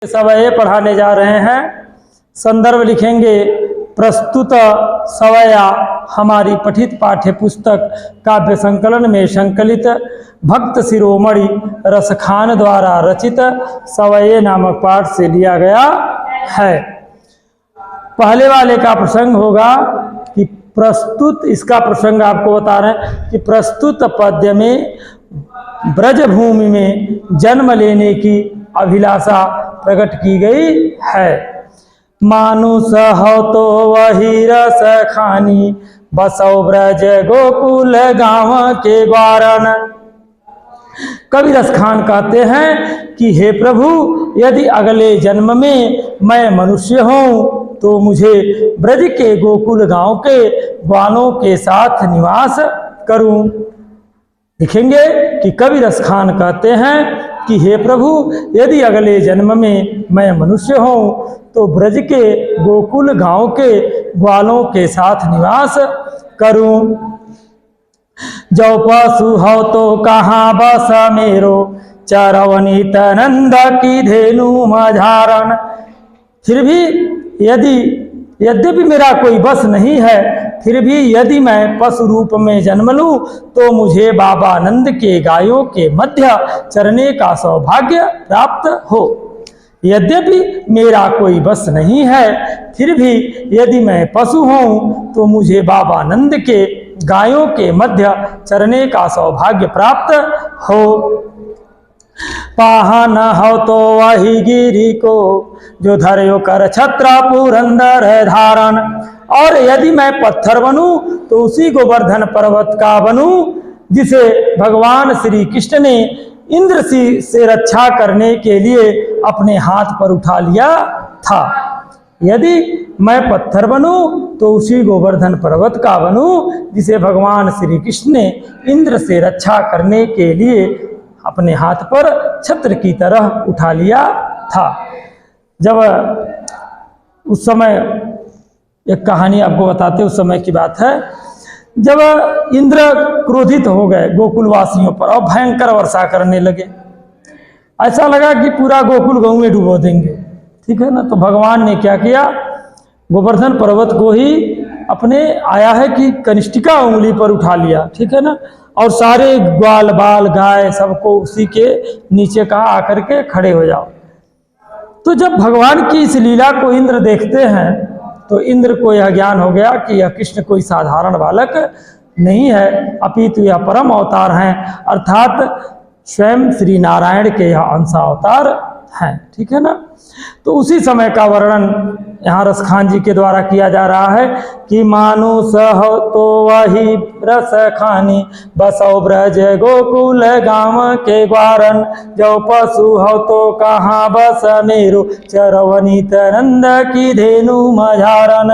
सवये पढ़ाने जा रहे हैं। संदर्भ लिखेंगे प्रस्तुत सवया हमारी पठित पाठ्य पुस्तक काव्य संकलन में संकलित भक्त शिरोमणि रसखान द्वारा रचित सवये नामक पाठ से लिया गया है। पहले वाले का प्रसंग होगा कि प्रस्तुत, इसका प्रसंग आपको बता रहे हैं कि प्रस्तुत पद्य में ब्रजभूमि में जन्म लेने की अभिलाषा प्रकट की गई है। मानुष हो तो वही रस खानी, बसौ ब्रज गोकुल गांव के ग्वारन। कवि रसखान कहते हैं कि हे प्रभु, यदि अगले जन्म में मैं मनुष्य हूँ तो मुझे ब्रज के गोकुल गांव के ग्वालों के साथ निवास करूं। लिखेंगे कि कवि रसखान कहते हैं कि हे प्रभु, यदि अगले जन्म में मैं मनुष्य हूँ तो ब्रज के गोकुल गांव के ग्वालों के साथ निवास करूं। जो पशु हो तो कहाँ बस मेरो, चरवनी तनंद की धेनु मझारन। फिर भी यद्यपि मेरा कोई बस नहीं है, फिर भी यदि मैं पशु रूप में जन्म लूं तो मुझे बाबा नंद के गायों के मध्य चरने का सौभाग्य प्राप्त हो। यद्यपि मेरा कोई बस नहीं है, फिर भी यदि मैं पशु हूँ तो मुझे बाबा नंद के गायों के मध्य चरने का सौभाग्य प्राप्त हो। पाहन हो तो वही गिरी को, जो धर्यो कर छत्र पुरंदर धारण। और यदि मैं पत्थर बनूं तो उसी गोवर्धन पर्वत का बनूं जिसे भगवान श्री कृष्ण ने इंद्र से रक्षा करने के लिए अपने हाथ पर उठा लिया था। यदि मैं पत्थर बनूं तो उसी गोवर्धन पर्वत का बनूं जिसे भगवान श्री कृष्ण ने इंद्र से रक्षा करने के लिए अपने हाथ पर छत्र की तरह उठा लिया था। जब उस समय, एक कहानी आपको बताते, उस समय की बात है, जब इंद्र क्रोधित हो गए गोकुलवासियों पर और भयंकर वर्षा करने लगे। ऐसा लगा कि पूरा गोकुल गांव में डुबो देंगे, ठीक है ना। तो भगवान ने क्या किया, गोवर्धन पर्वत को ही अपने आया है कि कनिष्ठिका उंगली पर उठा लिया, ठीक है ना। और सारे ग्वाल बाल गाय सबको उसी के नीचे कहा आकर के खड़े हो जाओ। तो जब भगवान की इस लीला को इंद्र देखते हैं तो इंद्र को यह ज्ञान हो गया कि यह कृष्ण कोई साधारण बालक नहीं है, अपितु यह परम अवतार हैं, अर्थात स्वयं श्री नारायण के यह अंशावतार हैं, ठीक है ना। तो उसी समय का वर्णन यहाँ रसखान जी के द्वारा किया जा रहा है कि मानुष हो तो वही रस खानी, बसौ ब्रज गोकुल गांव के ग्वारन। जो पशु हो तो कहाँ बस मेरो, चरवनी तनंद की धेनु मझारन।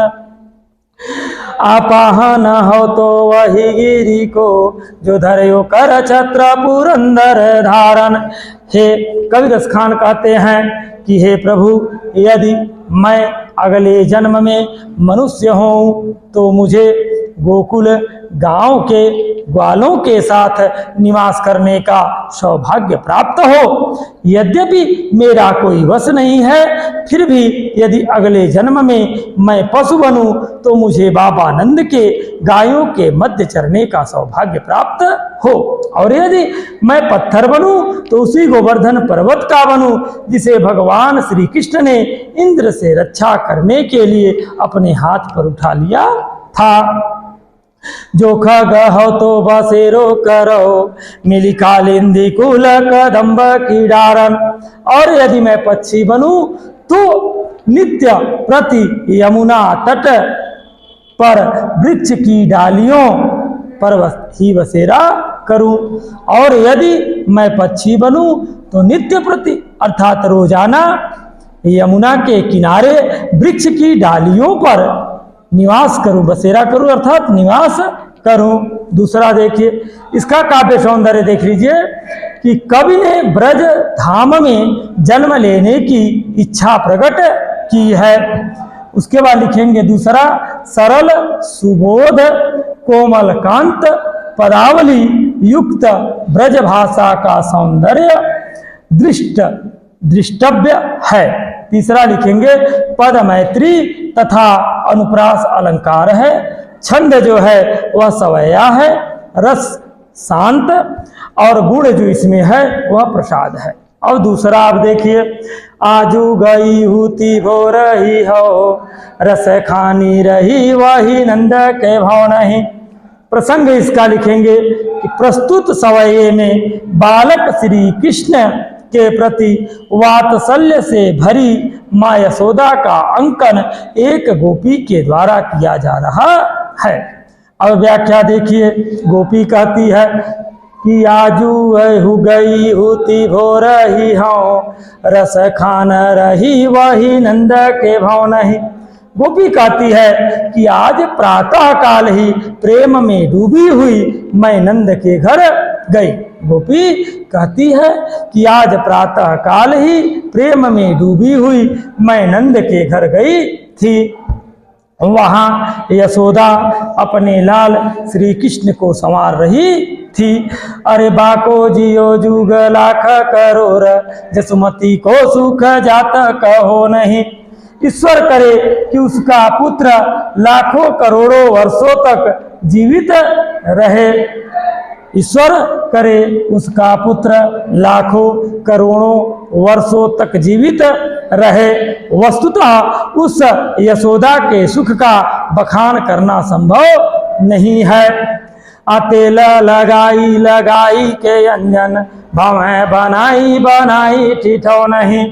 आपाहन हो तो वही गिरी को, जो धर्यो कर छत्र पुरंदर धारण। हे कवि रसखान कहते हैं कि हे प्रभु, यदि मैं अगले जन्म में मनुष्य हूँ तो मुझे गोकुल गांव के ग्वालों के साथ निवास करने का सौभाग्य प्राप्त हो। यद्यपि मेरा कोई वश नहीं है, फिर भी यदि अगले जन्म में मैं पशु बनूं तो मुझे बाबा नंद के गायों के मध्य चरने का सौभाग्य प्राप्त हो। और यदि मैं पत्थर बनूं तो उसी गोवर्धन पर्वत का बनूं जिसे भगवान श्री कृष्ण ने इंद्र से रक्षा करने के लिए अपने हाथ पर उठा लिया था। जो खग हो तो बसेरो करो, मिली कालिंदी कुल कदम्ब की डारन। और यदि मैं पक्षी बनूं तो नित्य प्रति यमुना तट पर वृक्ष की डालियों पर ही बसेरा करूं। और यदि मैं पक्षी बनूं तो नित्य प्रति अर्थात रोजाना यमुना के किनारे वृक्ष की डालियों पर निवास करूं, बसेरा करूं अर्थात निवास करूं। दूसरा देखिए, इसका काव्य सौंदर्य देख लीजिए कि कवि ने ब्रज धाम में जन्म लेने की इच्छा प्रकट की है। उसके बाद लिखेंगे दूसरा, सरल सुबोध कोमल कांत पदावली युक्त ब्रज भाषा का सौंदर्य दृष्ट दृष्टव्य है। तीसरा लिखेंगे पद मैत्री तथा अनुप्रास अलंकार है। छंद जो है वह सवैया है, रस शांत और गुण जो इसमें है वह प्रसाद है। अब दूसरा आप देखिए, आजू गई हूती भो रही हो, रस खानी रही वही नंद के भाव नहीं। प्रसंग इसका लिखेंगे कि प्रस्तुत सवये में बालक श्री कृष्ण के प्रति वात्सल्य से भरी माँ यशोदा का अंकन एक गोपी के द्वारा किया जा रहा है। अब व्याख्या देखिए, गोपी कहती है कि आजू हो गई होती भो रही हो, रस खान रही वही नंद के भाव नहीं। गोपी कहती है कि आज प्रातः काल ही प्रेम में डूबी हुई मैं नंद के घर गई। गोपी कहती है कि आज प्रातः काल ही प्रेम में डूबी हुई मैं नंद के घर गई थी। वहाँ यशोदा अपने लाल श्री कृष्ण को संवार रही थी। अरे बाको जियो जुग लाख करोड़, जसुमती को सुख जात कहो नहीं। ईश्वर करे कि उसका पुत्र लाखों करोड़ों वर्षों तक जीवित रहे। ईश्वर करे उसका पुत्र लाखों करोड़ों वर्षों तक जीवित रहे। वस्तुतः उस यशोदा के सुख का बखान करना संभव नहीं है। तेल लगाई लगाई के अंजन, भवें बनाई बनाई ठिठो नहीं।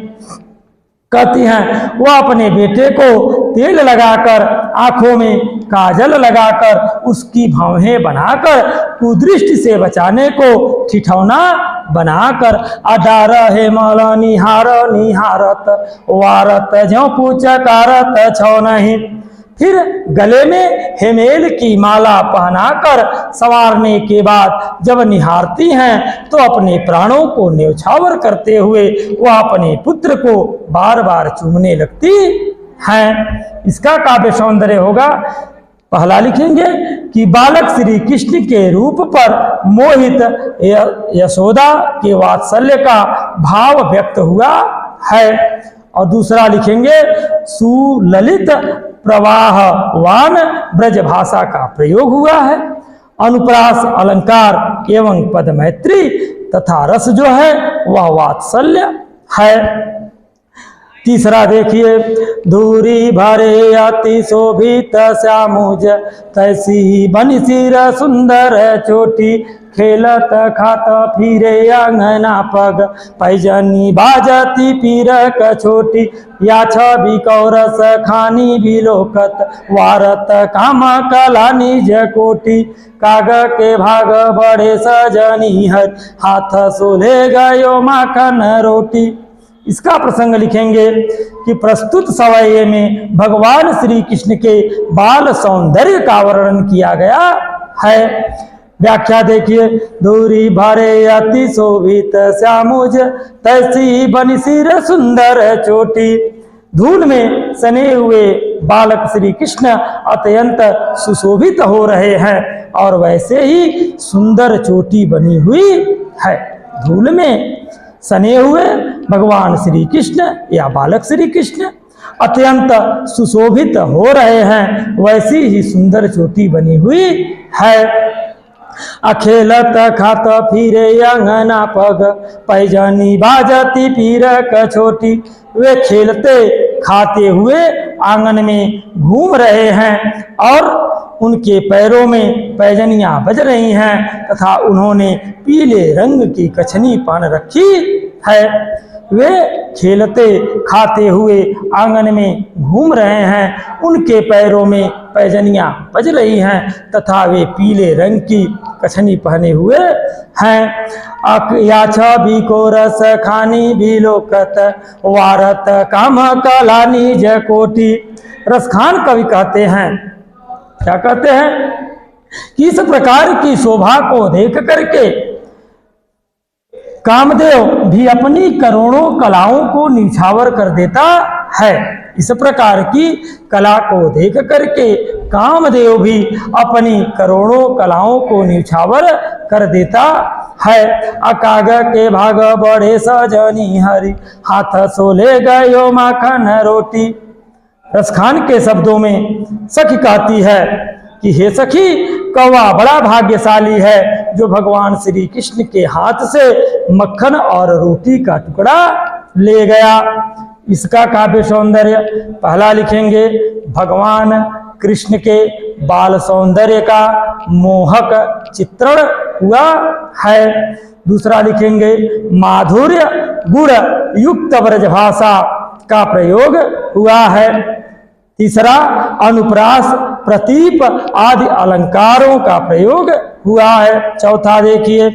कहती हैं वह अपने बेटे को तेल लगाकर, आंखों में काजल लगाकर, उसकी भवें बनाकर, कुदृष्टि से बचाने को ठिठौना बनाकर, अडा रहे मौला निहार निहारत वारत ज्यों पूछकारत छो नहीं। फिर गले में हेमेल की माला पहनाकर संवारने के बाद जब निहारती हैं तो अपने प्राणों को न्यौछावर करते हुए वह अपने पुत्र को बार बार चूमने लगती हैं। इसका काव्य सौंदर्य होगा। पहला लिखेंगे कि बालक श्री कृष्ण के रूप पर मोहित यशोदा के वात्सल्य का भाव व्यक्त हुआ है। और दूसरा लिखेंगे सुललित प्रवाहवान ब्रज भाषा का प्रयोग हुआ है। अनुप्रास अलंकार एवं पद मैत्री तथा रस जो है वह वात्सल्य है। तीसरा देखिए, धूरी भरे अति शोभित श्यामुज, तैसी बनी सिर सुंदर चोटी, खेलत खात फिरे अंगना पग, पैजनी बाजती पीर कछोटी, या छवि कौरस खानी बिलोकत, वारत काम कला निज कोटि, काग के भाग बड़े सजनी हर, हाथ सोले गयो माखन रोटी। इसका प्रसंग लिखेंगे कि प्रस्तुत सवये में भगवान श्री कृष्ण के बाल सौंदर्य का वर्णन किया गया है। व्याख्या देखिए, धूरी भरे अति शोभित श्यामुज, तैसी बनी सिर सुंदर चोटी। धूल में सने हुए बालक श्री कृष्ण अत्यंत सुशोभित हो रहे हैं और वैसे ही सुंदर चोटी बनी हुई है। धूल में सने हुए भगवान श्री कृष्ण या बालक श्री कृष्ण अत्यंत सुशोभित हो रहे हैं, वैसी ही सुंदर चोटी बनी हुई है। अखेलत खात फिरे अंगना पग, पैजनी बाजती पीर कछोटी। वे खेलते खाते हुए आंगन में घूम रहे हैं और उनके पैरों में पैजनियां बज रही हैं तथा उन्होंने पीले रंग की कछनी पहन रखी है। वे खेलते खाते हुए आंगन में घूम रहे हैं, उनके पैरों में पैजनियां बज रही हैं तथा वे पीले रंग की कछनी पहने हुए हैं। या छवि को रस खानी बिलोकत, वारत काम कला निज कोटि। रसखान कवि कहते हैं, क्या कहते हैं कि इस प्रकार की शोभा को देख करके कामदेव भी अपनी करोड़ों कलाओं को निछावर कर देता है। इस प्रकार की कला को देख करके कामदेव भी अपनी करोड़ों कलाओं को निछावर कर देता है। अकाग के भाग बढ़े सजनी हरी, हाथ सोले गयो माखन रोटी। रसखान के शब्दों में सखी कहती है कि हे सखी, कौवा बड़ा भाग्यशाली है जो भगवान श्री कृष्ण के हाथ से मक्खन और रोटी का टुकड़ा ले गया। इसका काव्य सौंदर्य पहला लिखेंगे भगवान कृष्ण के बाल सौंदर्य का मोहक चित्रण हुआ है। दूसरा लिखेंगे माधुर्य गुण युक्त ब्रजभाषा का प्रयोग हुआ है। तीसरा अनुप्रास प्रतीप आदि अलंकारों का प्रयोग हुआ है। चौथा देखिए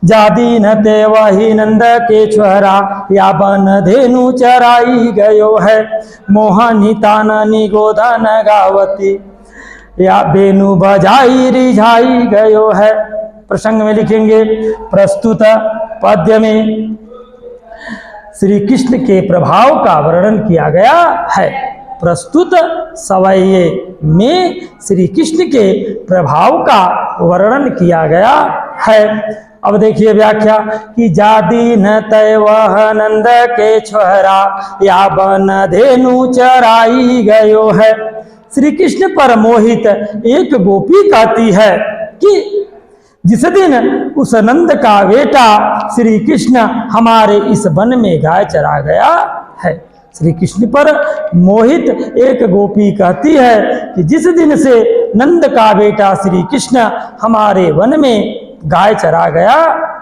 जादी न ते वही नंद के छोरा, या बन धेनु चराई गयो है। मोहनी ताननी गोधन गावती, या बेनु बजाई रिझाई गयो है। प्रसंग में लिखेंगे प्रस्तुत पद्य में श्री कृष्ण के प्रभाव का वर्णन किया गया है। प्रस्तुत सवैये में श्री कृष्ण के प्रभाव का वर्णन किया गया है। अब देखिए व्याख्या कि जादी न तय वह नंद के छोरा, या बन धेनु चराई गयो है। श्री कृष्ण पर मोहित एक गोपी कहती है कि जिस दिन उस नंद का बेटा श्री कृष्ण हमारे इस वन में गाय चरा गया है। श्री कृष्ण पर मोहित एक गोपी कहती है कि जिस दिन से नंद का बेटा श्री कृष्ण हमारे वन में गाय चरा गया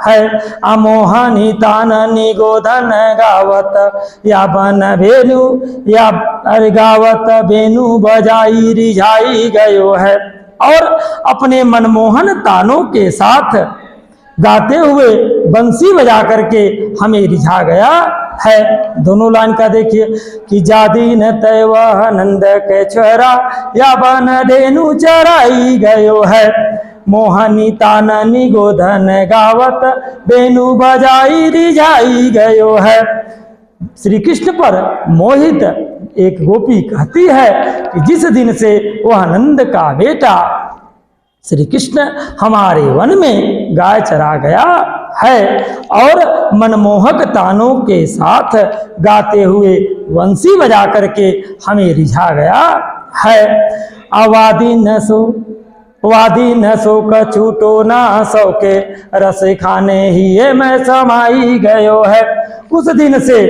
है। अमोहनी ताननी गोधन गावत, या बन बेनु या गावत बेनु बजाई रिझाई गयो है। और अपने मनमोहन तानों के साथ गाते हुए बंसी बजा करके हमें रिझा गया है। दोनों लाइन का देखिए कि जादी न तय वह नंद के छोरा, या बन धेनु चराई गयो है। मोहनी ताननी गोधन गावत, बेनु बजाई रिझाई गयो है। श्री कृष्ण पर मोहित एक गोपी कहती है कि जिस दिन से वह नंद का बेटा श्री कृष्ण हमारे वन में गाय चरा गया है और मनमोहक तानों के साथ गाते हुए वंशी बजा करके हमें रिझा गया है। आवादी न सो कछूटो ना सो के, रस खाने ही ये मैं समाई गयो है। उस दिन से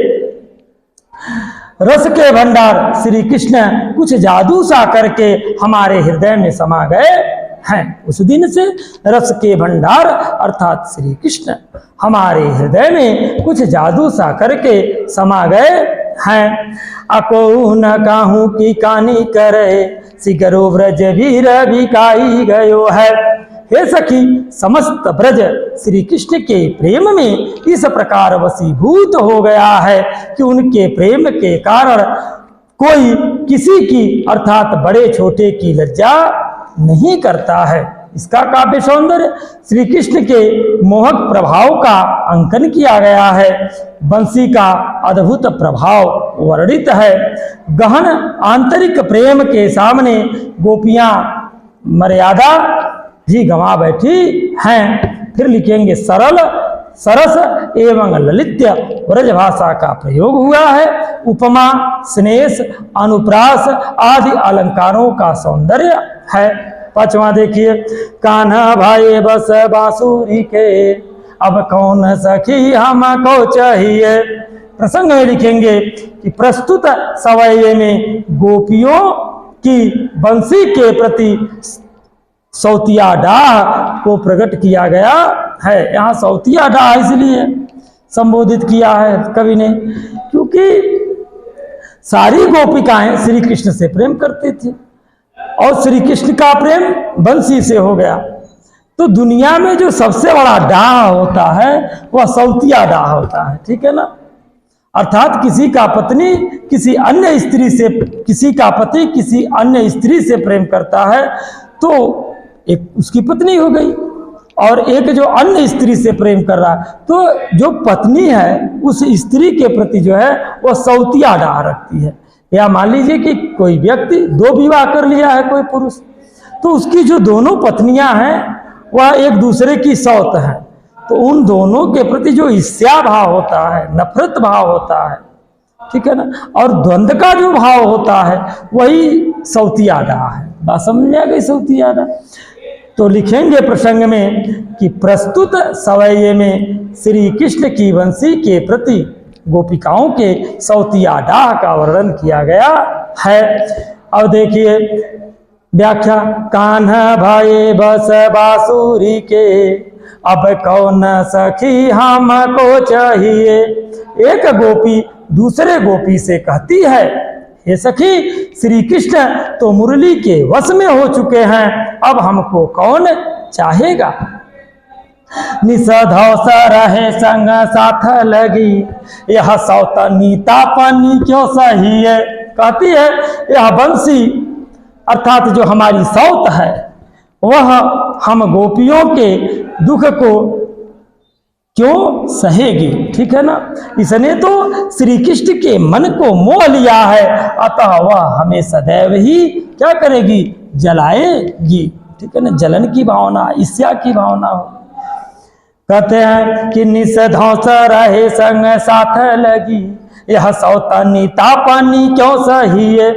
रस के भंडार श्री कृष्ण कुछ जादू सा करके हमारे हृदय में समा गए हैं। उस दिन से रस के भंडार अर्थात श्री कृष्ण हमारे हृदय में कुछ जादू सा करके समा गए हैं। अको न काहू की कानी करे, सिगरो ब्रज वीर बिकाई गयो है। हे सखी, समस्त ब्रज श्री कृष्ण के प्रेम में इस प्रकार वशीभूत हो गया है कि उनके प्रेम के कारण कोई किसी की अर्थात बड़े छोटे की लज्जा नहीं करता है। इसका काव्य सौंदर्य श्री कृष्ण के मोहक प्रभाव का अंकन किया गया है। बंसी का अद्भुत प्रभाव वर्णित है। गहन आंतरिक प्रेम के सामने गोपियां मर्यादा ही गंवा बैठी हैं। फिर लिखेंगे सरल सरस एवं ललित्य ब्रजभाषा का प्रयोग हुआ है। उपमा, स्नेह, अनुप्रास आदि अलंकारों का सौंदर्य है। पांचवा देखिए कान्हा भाई बस बांसुरी के, अब कौन सखी हमको चाहिए। प्रसंग में लिखेंगे कि प्रस्तुत सवैये में गोपियों की बंसी के प्रति सौतिया डाह को प्रकट किया गया है। यहाँ सौतिया डाह इसलिए संबोधित किया है कवि ने क्योंकि सारी गोपिकाएं श्री कृष्ण से प्रेम करती थी और श्री कृष्ण का प्रेम बंसी से हो गया। तो दुनिया में जो सबसे बड़ा डाह होता है वह सौतिया डाह होता है, ठीक है ना। अर्थात किसी का पत्नी किसी अन्य स्त्री से, किसी का पति किसी अन्य स्त्री से प्रेम करता है तो एक उसकी पत्नी हो गई और एक जो अन्य स्त्री से प्रेम कर रहा है तो जो पत्नी है उस स्त्री के प्रति जो है वह सौतिया डाह रखती है। या मान लीजिए कि कोई व्यक्ति 2 विवाह कर लिया है कोई पुरुष, तो उसकी जो दोनों पत्नियां हैं वह एक दूसरे की सौत है। तो उन दोनों के प्रति जो ईर्ष्या भाव होता है, नफरत भाव होता है, ठीक है ना, और द्वंद्व का जो भाव होता है वही सौतिया डाह है। बात समझ में आ गई? सौतिया डाह। तो लिखेंगे प्रसंग में कि प्रस्तुत सवैये में श्री कृष्ण की वंशी के प्रति गोपिकाओं के सौतिया डाह का वर्णन किया गया है। अब देखिए व्याख्या। कान्हा भाई बस बांसुरी के, अब कौन सखी हमको चाहिए। एक गोपी दूसरे गोपी से कहती है, हे सखी, श्री कृष्ण तो मुरली के वश में हो चुके हैं, अब हमको कौन चाहेगा। निषधौस रहे संग साथ लगी, यह सौतनीता पानी क्यों सही है। कहती है यह बंसी अर्थात जो हमारी सौत है वह हम गोपियों के दुख को क्यों सहेगी, ठीक है ना। इसने तो श्री कृष्ण के मन को मोह लिया है, अतः वह हमें सदैव ही क्या करेगी, जलाएगी, ठीक है ना। जलन की भावना, ईर्ष्या की भावना हो। कहते हैं कि निषधौस रहे संग साथ लगी, यह सौतनीता पानी क्यों सही है।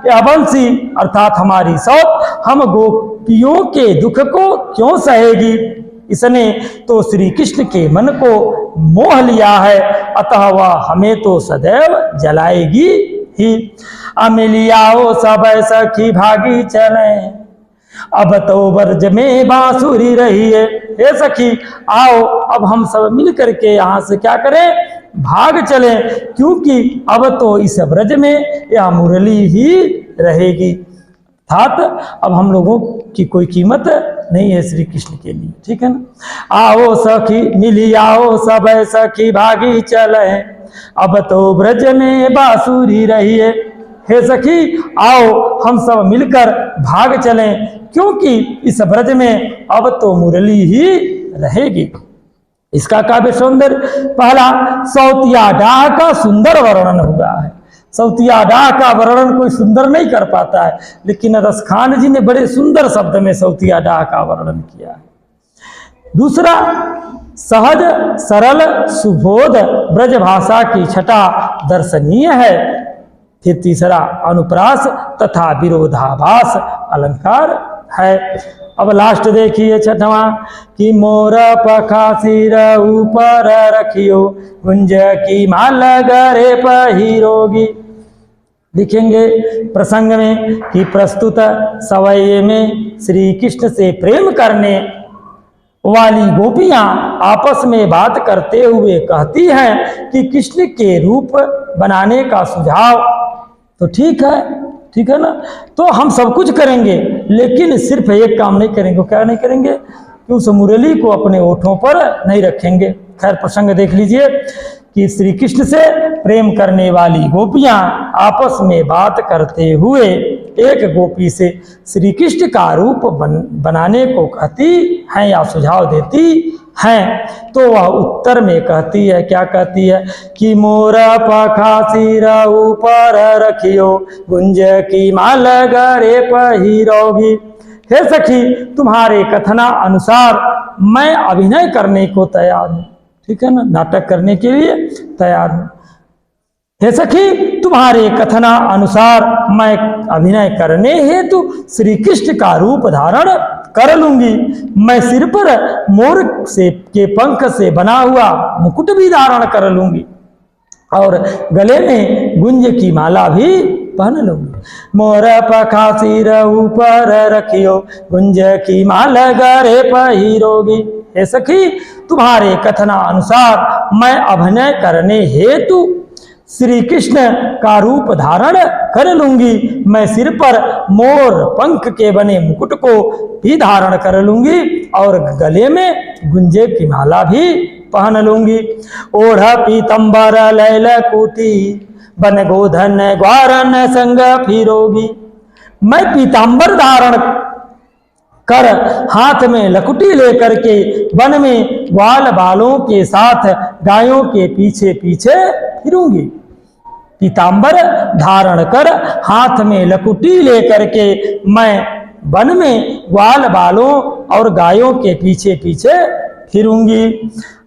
यह बंसी अर्थात हमारी सौत हम गोपियों के दुख को क्यों सहेगी। इसने तो श्री कृष्ण के मन को मोह लिया है, अतः वह हमें तो सदैव जलाएगी ही। अमिलियाओ सब सखी भागी चले, अब तो ब्रज में बांसुरी रही है। हे सखी आओ, अब हम सब मिल करके यहाँ से क्या करें, भाग चले, क्योंकि अब तो इस ब्रज में यह मुरली ही रहेगी। अर्थात अब हम लोगों की कोई कीमत नहीं है श्री कृष्ण के लिए, ठीक है ना। आओ सखी मिली आओ सब सखी भागी चले, अब तो ब्रज में बांसुरी रही है। हे सखी आओ हम सब मिलकर भाग चलें, क्योंकि इस ब्रज में अब तो मुरली ही रहेगी। इसका काव्य सौंदर्य पहला सौतिया डाह का सुंदर वर्णन हुआ है। सौतिया डाह का वर्णन कोई सुंदर नहीं कर पाता है, लेकिन रसखान जी ने बड़े सुंदर शब्द में सौतिया डाह का वर्णन किया है। दूसरा सहज सरल सुबोध ब्रज भाषा की छटा दर्शनीय है। फिर तीसरा अनुप्रास तथा विरोधाभास अलंकार है। अब लास्ट देखिए छठवां कि मोर पखा सिर ऊपर रखियो, गुंज की माल गरे पहिरोगी। लिखेंगे प्रसंग में कि प्रस्तुत सवैये में श्री कृष्ण से प्रेम करने वाली गोपियां आपस में बात करते हुए कहती हैं कि कृष्ण के रूप बनाने का सुझाव तो ठीक है ना, तो हम सब कुछ करेंगे, लेकिन सिर्फ एक काम नहीं करेंगे। क्या नहीं करेंगे कि उस मुरली को अपने ओठों पर नहीं रखेंगे। खैर प्रसंग देख लीजिए कि श्री कृष्ण से प्रेम करने वाली गोपियां आपस में बात करते हुए एक गोपी से श्री कृष्ण का रूप बनाने को कहती हैं या सुझाव देती हैं, तो वह उत्तर में कहती है, क्या कहती है कि मोर पखा सिर ऊपर रखियो, गुंज की माल गरे पहिरोगी। हे सखी तुम्हारे कथना अनुसार मैं अभिनय करने को तैयार हूँ, ठीक है ना, नाटक करने के लिए तैयार हूँ। हे सखी तुम्हारे कथना अनुसार मैं अभिनय करने हेतु श्री कृष्ण का रूप धारण कर लूंगी। मैं सिर पर मोर से के पंख से बना हुआ मुकुट भी धारण कर लूंगी और गले में गुंज की माला भी पहन लूंगी। मोर पखा सिर ऊपर रखियो, गुंज की माला गरे पहिरोगी। हे सखी तुम्हारे कथना अनुसार मैं अभिनय करने हेतु श्री कृष्ण का रूप धारण कर लूंगी। मैं सिर पर मोर पंख के बने मुकुट को भी धारण कर लूंगी और गले में गुंजे की माला भी पहन लूंगी। ओढ़ पीतंबर लैल कुटी, बन गोधन ग्वारन संग फिरोगी। मैं पीतांबर धारण कर हाथ में लकुटी लेकर के वन में ग्वाल बालों के साथ गायों के पीछे पीछे फिरूंगी। पीतांबर धारण कर हाथ में लकुटी लेकर के मैं वन में ग्वाल बालों और गायों के पीछे पीछे फिरूंगी।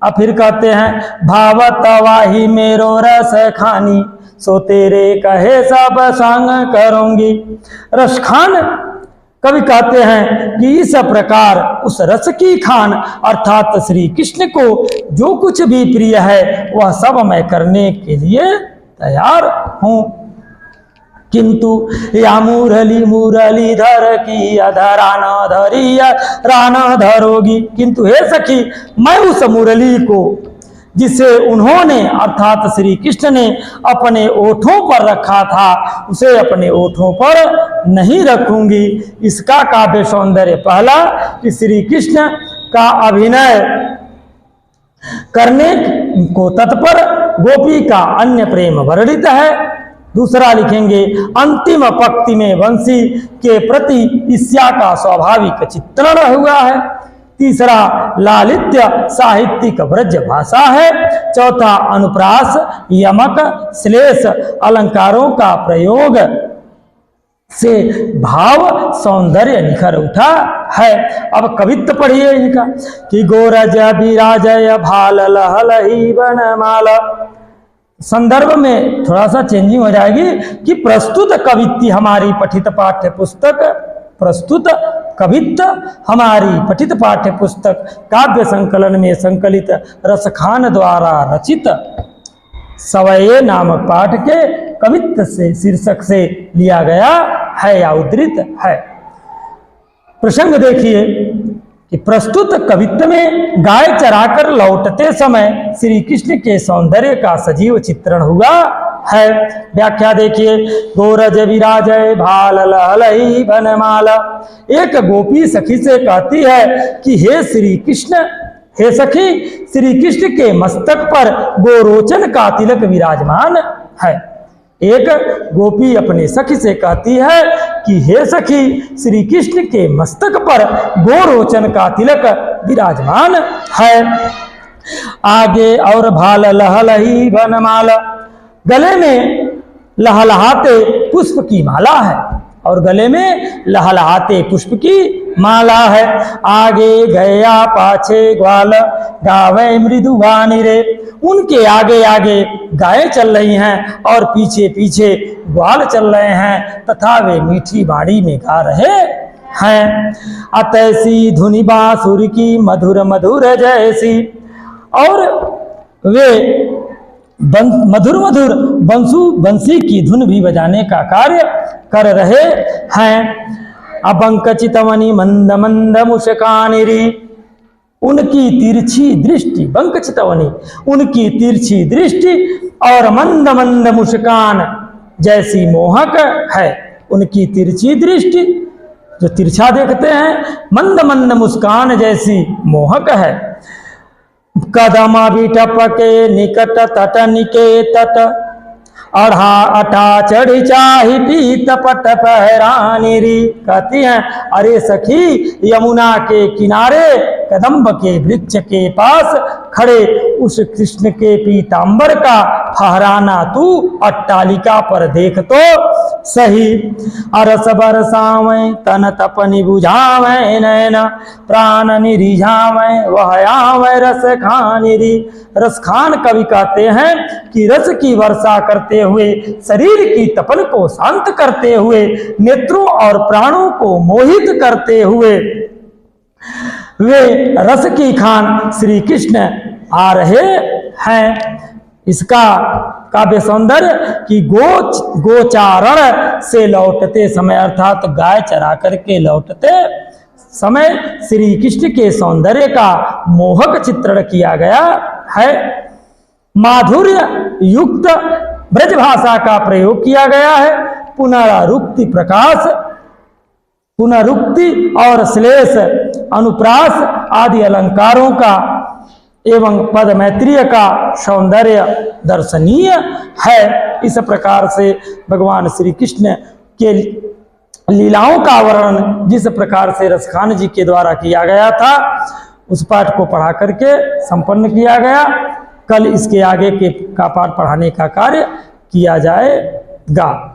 अब फिर कहते हैं भावत वाही मेरो रस खानी, सो तेरे कहे सब संग करूंगी। रस खान कवि कहते हैं कि इस प्रकार उस रस की खान अर्थात श्री कृष्ण को जो कुछ भी प्रिय है वह सब मैं करने के लिए तैयार हूं। किंतु या मुरली मुरलीधर की अधरा न धरी राना धरोगी। किंतु हे सखी, मैं उस मुरली को जिसे उन्होंने अर्थात श्री कृष्ण ने अपने ओठों पर रखा था उसे अपने ओठों पर नहीं रखूंगी। इसका काव्य सौंदर्य पहला कि श्री कृष्ण का अभिनय करने को तत्पर, गोपी का अन्य प्रेम वर्णित है। दूसरा लिखेंगे अंतिम पंक्ति में वंशी के प्रति ईर्ष्या का स्वाभाविक चित्रण हुआ है। तीसरा लालित्य साहित्यिक ब्रज भाषा है। चौथा अनुप्रास यमक श्लेष अलंकारों का प्रयोग से भाव सौंदर्य निखर उठा है। अब कवित्व पढ़िए इनका कि गोरज विराजय भाल लहलही बनमाला। संदर्भ में थोड़ा सा चेंजिंग हो जाएगी कि प्रस्तुत कवित्ति हमारी पठित पाठ्य पुस्तक हमारी पठित पाठ्य पुस्तक काव्य संकलन में संकलित रसखान द्वारा रचित सवये नामक पाठ के कवित्व से शीर्षक से लिया गया है या उद्धृत है। प्रसंग देखिए कि प्रस्तुत कवित्व में गाय चराकर लौटते समय श्री कृष्ण के सौंदर्य का सजीव चित्रण हुआ है। व्याख्या देखिए गोरज विराजय भाल लहलही बनमाला। एक गोपी सखी से कहती है कि हे श्री कृष्ण, हे सखी, श्री कृष्ण के मस्तक पर गोरोचन का तिलक विराजमान है। एक गोपी अपने सखी से कहती है कि हे सखी, श्री कृष्ण के मस्तक पर गोरोचन का तिलक विराजमान है। आगे और भाल लहलही बनमाला, गले में लहलहाते पुष्प की माला है और गले में लहलहाते पुष्प की माला है। आगे गया पाछे ग्वाल गावे मृदुवानी रे। उनके आगे आगे गायें चल रही हैं और पीछे पीछे ग्वाल चल रहे हैं तथा वे मीठी बाड़ी में गा रहे हैं। अतैसी धुनि बांसुर की मधुर मधुर जैसी, और वे मधुर मधुर बंसी की धुन भी बजाने का कार्य कर रहे हैं। अबंकचितवनी मंद मंद मुस्कानिरी, उनकी तिरछी दृष्टि, बंकचितवनी उनकी तिरछी दृष्टि और मंद मंद मुस्कान जैसी मोहक है। उनकी तिरछी दृष्टि जो तिरछा देखते हैं, मंद मंद मुस्कान जैसी मोहक है। कदम बिटपके निकट तट निकेतट, अढ़ा अटा चढ़ी चाही पीत पट पहरानी री। कहती हैं अरे सखी, यमुना के किनारे कदम्ब के वृक्ष के पास खड़े उस कृष्ण के पीतांबर का फहराना तू अट्टालिका पर देख तो सही। अरस बरसावें तन तपनि बुझावें नैना, प्राण निरिझावें वह आवें रस खानिरी। रस खान कवि कहते हैं कि रस की वर्षा करते हुए, शरीर की तपन को शांत करते हुए, नेत्रों और प्राणों को मोहित करते हुए वे रस की खान श्री कृष्ण आ रहे हैं। इसका काव्य सौंदर्य कि गोचारण से लौटते समय अर्थात गाय चरा करके लौटते समय श्री कृष्ण के सौंदर्य का मोहक चित्रण किया गया है। माधुर्य युक्त ब्रजभाषा का प्रयोग किया गया है। पुनरुक्ति प्रकाश, पुनरुक्ति और श्लेष, अनुप्रास आदि अलंकारों का एवं पद मैत्रीय का सौंदर्य दर्शनीय है। इस प्रकार से भगवान श्री कृष्ण के लीलाओं का वर्णन जिस प्रकार से रसखान जी के द्वारा किया गया था, उस पाठ को पढ़ा करके संपन्न किया गया। कल इसके आगे के का पाठ पढ़ाने का कार्य किया जाएगा।